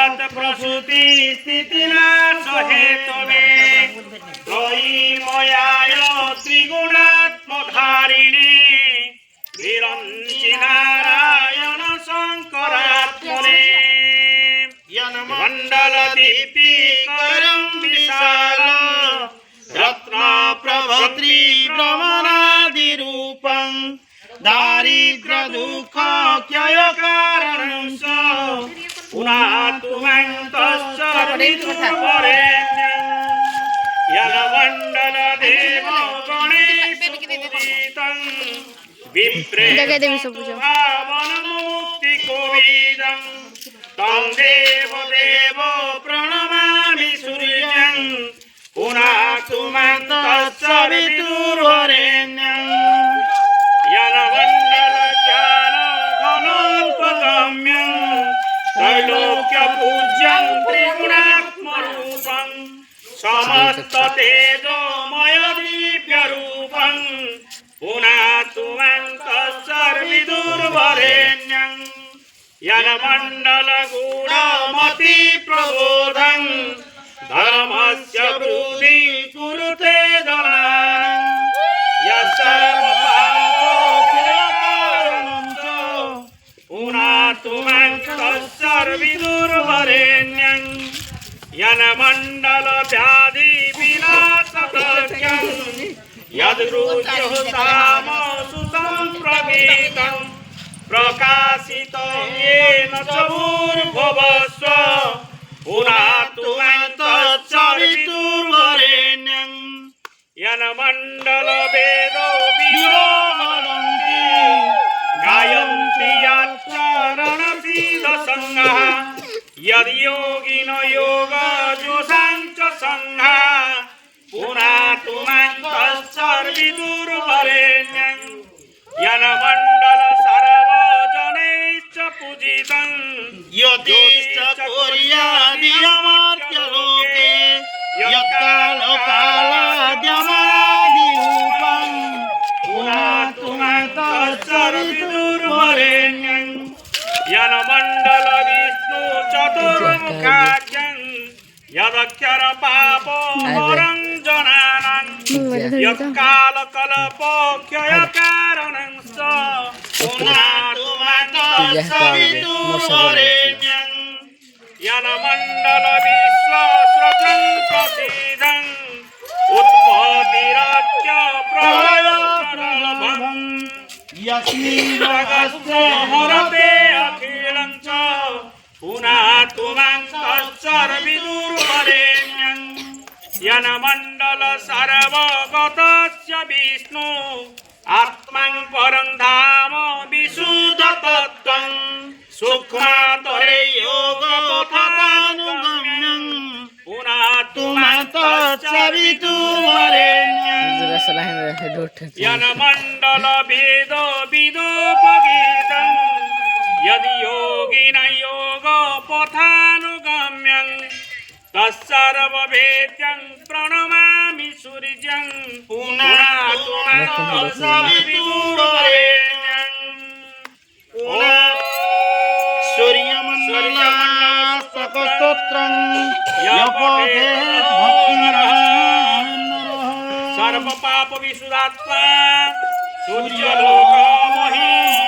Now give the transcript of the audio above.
जगत प्रसूति स्थिति नाश हेतवे त्रयी मयाय त्रिगुणात्मधारिणे विरंचि नारायण शंकरात्मने मंडल दीप्तिकरं विशाल रत्न प्रभृति भ्रमणादिरूपं दारिद्र दुःख क्षय कारणं च पुनातुमन्तश्चरणितुर्वरेण्यं यलमण्डल देव गणेशपूजितं विप्रेतभावनमुक्तिकोविदं तं देव प्रणमामि सूर्यं पुनातुमन्तश्चरणितुर्वरेण्यं यलमण्डलज्ञानघनोपगम्यं त्रैलोक्यपूज्यं त्रिगुणात्मरूपं समस्ततेजोमय दिव्यरूपं पुनातुमन्तश्चर्विदुर्वरेण्यं यलमण्डलगूढमतिप्रबोधं धर्मस्य वृद्धिं कुरुते जनानां पुनातुमन्तश्चर्विदुर्वरेण्यं यलमण्डल व्याधि विनाशकृत्यं यद्रुच्यहुतामसु सम्प्रगीतं प्रकाशितं येन च भूर्भुवस्व पुनातुमन्तश्चर्विदुर्वरेण्यं यलमण्डल वेदो विरोमदन्ति गायन्ति यच्चरणशीलसङ्गः यद्योगिनो योगजोषाञ्च सङ्घः पुनातुमन्तश्चर्विदुर्वरेण्यं यलमण्डल सर्वजनैश्च पूजितं यदेश्च कुर्यादियमर्त्यलोके यत्कालकालाद्यमादिरूपं पुनातुमन्तश्चर्विदुर्वरेण्यं यलमण्डल विष्णु चतुर्मुखाख्यं यदक्षर पापहरं जनानां यत्कालकल्पक्षयकारणं च पुनातुमन्तश्चर्विदुर्वरेण्यं यलमण्डल विश्वस्रजं प्रसीदं उत्पत्तिरच्च प्रलयप्रलभं यस्मिन् जगस्य हरते अखिलं च पुनातुमन्तश्चर्विदुर्वरेण्यं यलमण्डल सर्वगतस्य विष्णु आत्मं परं धाम विशुद्धतत्त्वं सूक्ष्मतरे योगपथानुगम्यं पुनातुमन्तश्चर्विदुर्वरेण्यं यलमण्डल वेद विदोपगीतं यदि योगिन योगपथानुगम्यं तत्सर्ववेद्यं प्रणमामि सूर्यं पुनातुमन्तश्चर्विदुर्वरेण्यं सूर्यमण्डलस्तोत्रं यपठेत् भक्तिनरः सर्वपापविशुद्धात्मा सूर्यलोकमहिम